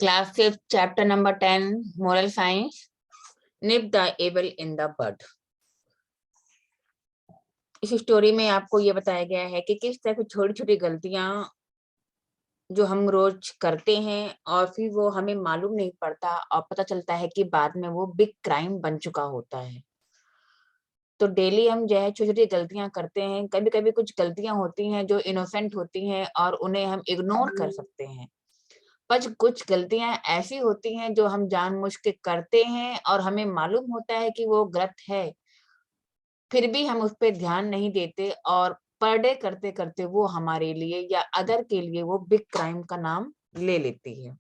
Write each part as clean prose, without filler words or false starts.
Class 5, chapter number 10, moral science. Nip the evil in the bud. इस story में आपको ये बताया गया है कि किस तरह की छोटी छोटी गलतियां जो हम रोज करते हैं और फिर वो हमें मालूम नहीं पड़ता और पता चलता है कि बाद में वो बिग क्राइम बन चुका होता है। तो डेली हम जो है छोटी छोटी गलतियां करते हैं। कभी कभी कुछ गलतियां होती हैं जो इनोसेंट होती हैं और उन्हें हम इग्नोर कर सकते हैं, पर कुछ गलतियां ऐसी होती हैं जो हम जानबूझ के करते हैं और हमें मालूम होता है कि वो गलत है, फिर भी हम उस पे ध्यान नहीं देते और पर डे करते करते वो हमारे लिए या अदर के लिए वो बिग क्राइम का नाम ले लेती है।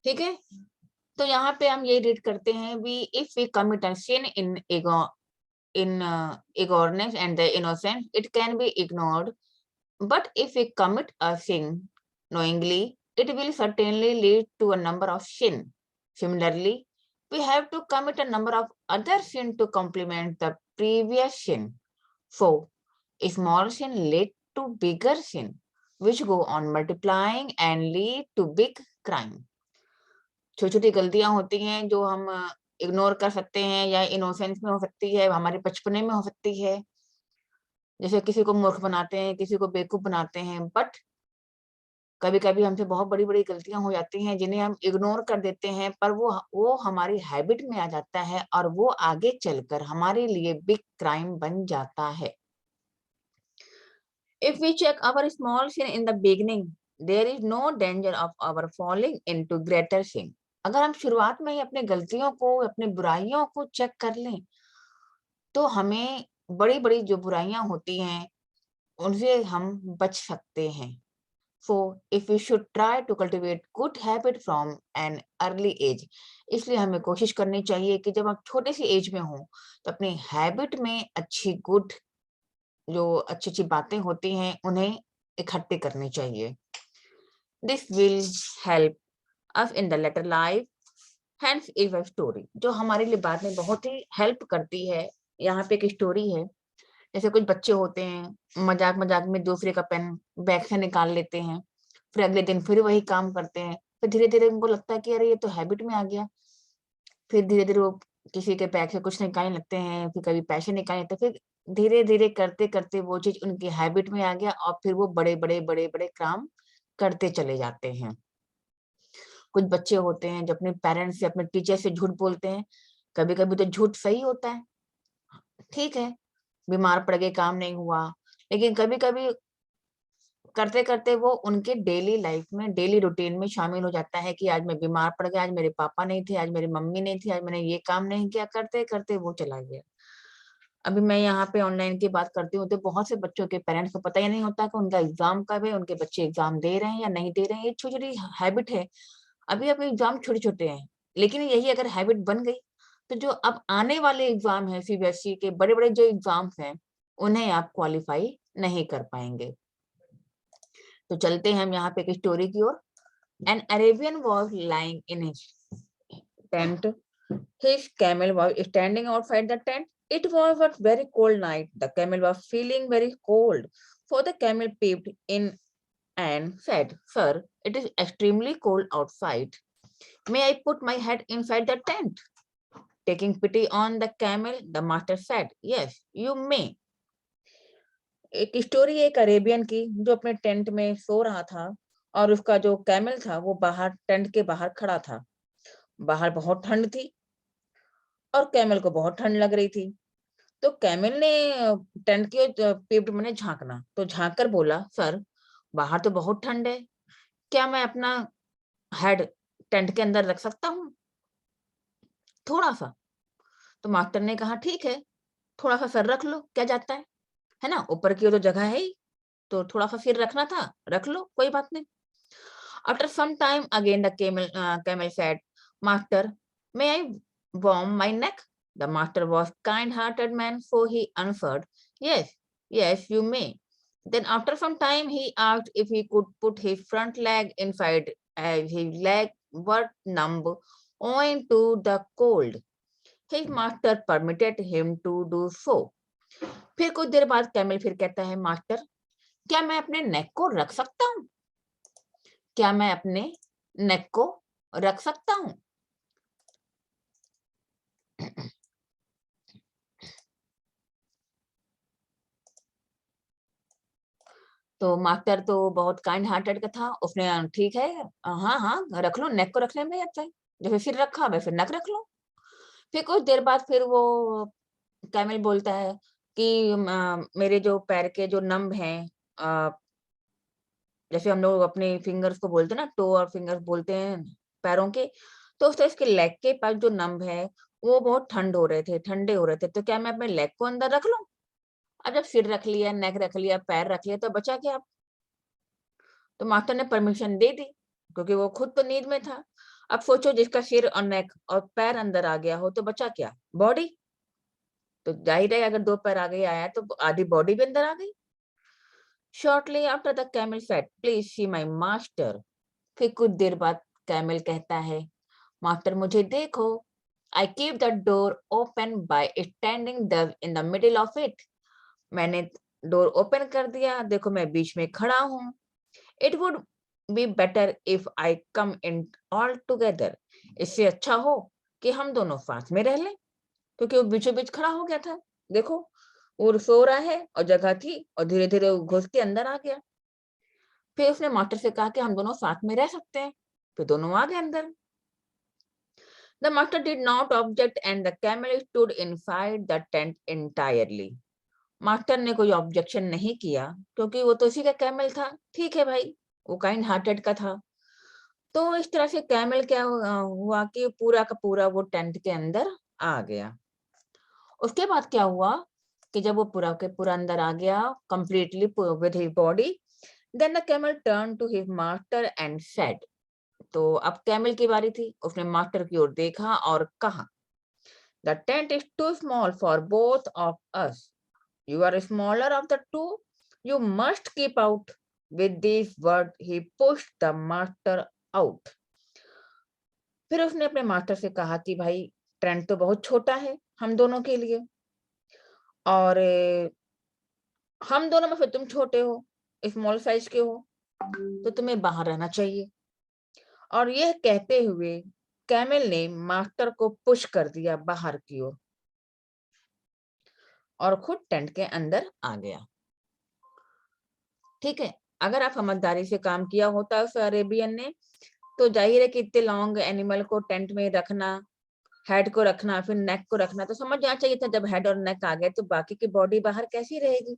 ठीक है, तो यहाँ पे हम ये रीड करते हैं, we if we commit a sin in ignorance and the innocence, it can be ignored, but if we commit a sin knowingly, it will certainly lead to a number of sin. Similarly, we have to commit a number of other sin to complement the previous sin. So, small sin lead to bigger sin, which go on multiplying and lead to big crime. छोटी छोटी गलतियां होती हैं जो हम ignore कर सकते हैं या इनोसेंस में हो सकती है, हमारे बचपने में हो सकती है। जैसे किसी को मूर्ख बनाते हैं, किसी को बेवकूफ बनाते हैं, बट कभी-कभी हमसे बहुत बड़ी-बड़ी गलतियां हो जाती हैं जिन्हें हम इग्नोर कर देते हैं, पर वो हमारी हैबिट में आ जाता है और वो आगे चलकर हमारे लिए बिग क्राइम बन जाता है। If we check our small sin in the beginning, there is no danger of our falling into greater sin. अगर हम शुरुआत में ही अपने गलतियों को, अपनी बुराइयों को चेक कर लें, तो हमें बड़ी-बड़ी जो बुराइयां होती हैं, उनसे हम बच सकते हैं। So, if we should try to cultivate good habit from an early age, इसलिए हमें कोशिश करनी चाहिए कि जब हम छोटे सी एज में हों, तो अपनी हैबिट में अच्छी गुड जो अच्छी-अच्छी बातें होती हैं, उन्हें इकट्ठे करनी चाहिए। This will help us in the later life. Hence is a story जो हमारे लिए बाद में बहुत ही हेल्प करती है। यहाँ पे एक स्टोरी है। जैसे कुछ बच्चे होते हैं, मजाक-मजाक में दूसरे का पेन बैग से निकाल लेते हैं, फिर अगले दिन फिर वही काम करते हैं। फिर धीरे-धीरे उनको लगता है कि अरे ये तो हैबिट में आ गया। फिर धीरे-धीरे वो किसी के बैग से कुछ निकालने लगते हैं, फिर कभी पैसे निकालने लगते हैं, फिर धीरे-धीरे करते-करते वो चीज़ उनकी हैबिट में आ गया और फिर वो बड़े-बड़े काम करते चले जाते हैं। कुछ बच्चे होते हैं जो अपने पेरेंट्स से, अपने टीचर से झूठ बोलते हैं। कभी-कभी तो झूठ सही होता है, ठीक है, बीमार पड़ गए, काम नहीं हुआ। लेकिन कभी-कभी करते-करते वो उनके डेली लाइफ में, डेली रूटीन में शामिल हो जाता है कि आज मैं बीमार पड़ गया, आज मेरे पापा नहीं थे, आज मेरी मम्मी नहीं थी, आज मैंने ये काम नहीं किया, करते-करते वो चला गया। अभी मैं यहाँ पे ऑनलाइन की बात करती हूँ, तो बहुत से बच्चों के पेरेंट्स को पता ही नहीं होता कि उनका एग्ज़ाम कब है, उनके बच्चे एग्ज़ाम दे रहे हैं या नहीं दे रहे हैं। ये छोटी-छोटी हैबिट है। अभी एग्ज़ाम छोटे-छोटे हैं, लेकिन यही अगर हैबिट बन गई, तो जो अब आने वाले एग्ज़ाम हैं, सीबीएसई के बड़े-बड़े जो एग्ज़ाम्स हैं, उन्हें आप क्वालीफाई नहीं कर पाएँगे। तो चलते हैं हम यहाँ पे एक स्टोरी की ओर। An Arabian was lying in his tent. His camel was standing outside the tent. It was a very cold night. The camel was feeling very cold. So the camel peeped in and said, "Sir, it is extremely cold outside. May I put my head inside the tent?" Taking pity on the camel, the master said, "Yes, you may." एक story है एक Arabian की जो अपने tent में सो रहा था और उसका जो कैमल था वो बाहर टेंट के बाहर खड़ा था। बाहर बहुत ठंड थी और कैमल को बहुत ठंड लग रही थी। तो कैमल ने टेंट के पेट में झांकना, तो झांक कर बोला, सर, बाहर तो बहुत ठंड है, क्या मैं अपना हेड टेंट के अंदर रख सकता हूँ थोड़ा सा? तो मास्टर ने कहा, ठीक है, थोड़ा सा सर रख लो, क्या जाता है ना, ऊपर की ओर तो जगह है ही, तो थोड़ा सा सिर रखना था, रख लो, कोई बात नहीं। After some time again the camel said, "Master, may I warm my neck?" The master was kind-hearted man, so he answered, "Yes, yes, you may." Then after some time he asked if he could put his front leg inside as his leg were numb owing to the cold. His master permitted him to do so. फिर कुछ देर बाद camel फिर कहता है, master, क्या मैं अपने नेक को रख सकता हूँ? क्या मैं अपने नेक को रख सकता हूँ। तो मास्टर तो बहुत काइंड हार्टेड का था, उसने ठीक है, हाँ, हाँ, रख लो, नेक को रखने में अच्छा है, जैसे सिर रखा वैसे नेक रख लो। फिर कुछ देर बाद फिर वो कैमल बोलता है कि मेरे जो पैर के जो नंब हैं, अ, जैसे हम लोग अपने फिंगर्स को बोलते हैं ना, टो और फिंगर्स बोलते हैं पैरों के, तो उस तरह इसके लेग के पास जो नंब है, वो बहुत ठंडे हो रहे थे, तो क्या मैं अपने लेग को अंदर रख लूँ? अब जब सिर रख लिया, नेक रख लिया, पैर रख लिया, तो बचा क्या? तो मास्टर ने परमिशन दे दी, क्योंकि वो खुद तो नींद में था। अब सोचो, जिसका सिर और नेक और पैर अंदर आ गया हो, तो बचा क्या? बॉडी। तो जाहिर है, अगर 2 पैर आगे आया तो आधी बॉडी भी अंदर आ गई। Shortly after the camel said, please see my master. फिर कुछ देर बाद कैमल कहता है, मास्टर मुझे देखो। I keep the door open by standing the in the middle of it. मैंने डोर ओपन कर दिया, देखो मैं बीच में खड़ा हूँ। It would be better if I come in all together. इससे अच्छा हो कि हम दोनों साथ में रह लें, क्योंकि वो बीचों बीच खड़ा हो गया था। देखो, वो सो रहा है और जगह थी, और धीरे धीरे वो घुस के अंदर आ गया। फिर उसने मास्टर से कहा कि हम दोनों साथ में रह सकते हैं। फिर दोनों आ गए अंदर। The master did not object and the camel stood inside the tent entirely. Master ने कोई ऑब्जेक्शन नहीं किया, क्योंकि वो तो उसी का कैमल था। ठीक है भाई, वो काइंड हार्टेड का था। तो इस तरह से कैमल क्या हुआ कि पूरा का पूरा वो टेंट के अंदर आ गया। उसके बाद क्या हुआ कि जब वो पूरा के पूरा अंदर आ गया, completely with his body, then the camel turn to his master and said. तो अब कैमल की बारी थी, उसने मास्टर की ओर देखा और कहा, the tent is too small for both of us. You are smaller of the two. You must keep out. With these words, he pushed the master out. फिर उसने अपने मास्टर से कहा कि भाई, टेंट तो बहुत छोटा है हम दोनों के लिए, और हम दोनों में फिर तुम छोटे हो, स्मॉल साइज के हो, तो तुम्हें बाहर रहना चाहिए। और यह कहते हुए कैमल ने मास्टर को पुश कर दिया बाहर की ओर, और खुद टेंट के अंदर आ गया। ठीक है, अगर आप समझदारी से काम किया होता उस अरेबियन ने, तो जाहिर है कि इतने लॉन्ग एनिमल को टेंट में रखना, हेड को रखना, फिर नेक को रखना, तो समझ जाना चाहिए था जब हेड और नेक आ गए तो बाकी की बॉडी बाहर कैसी रहेगी।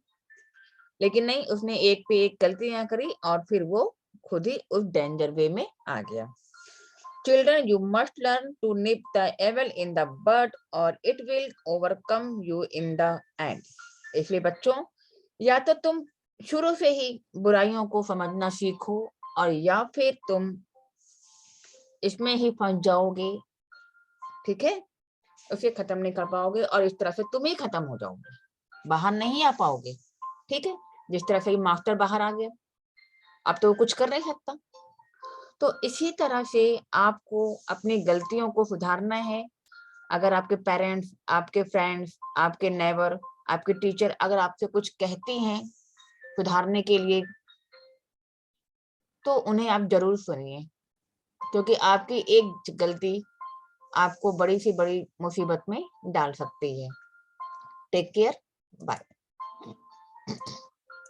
लेकिन नहीं, उसने एक पे एक गलतियां करी और फिर वो खुद ही उस डेंजर वे में आ गया। Children, you must learn to nip the evil in the bud or it will overcome you in the end. इसलिए बच्चों, या तो तुम शुरू से ही बुराइयों को समझना सीखो, और या फिर तुम इसमें ही फंस जाओगे। ठीक है, उसे खत्म नहीं कर पाओगे, और इस तरह से तुम ही खत्म हो जाओगे, बाहर नहीं आ पाओगे। ठीक है, जिस तरह से मास्टर बाहर आ गया, अब तो वो कुछ कर नहीं सकता। तो इसी तरह से आपको अपनी गलतियों को सुधारना है। अगर आपके पेरेंट्स, आपके फ्रेंड्स, आपके नेबर, आपके टीचर अगर आपसे कुछ कहती हैं सुधारने के लिए, तो उन्हें आप जरूर सुनिए, क्योंकि आपकी एक गलती आपको बड़ी से बड़ी मुसीबत में डाल सकती है। Take care, bye.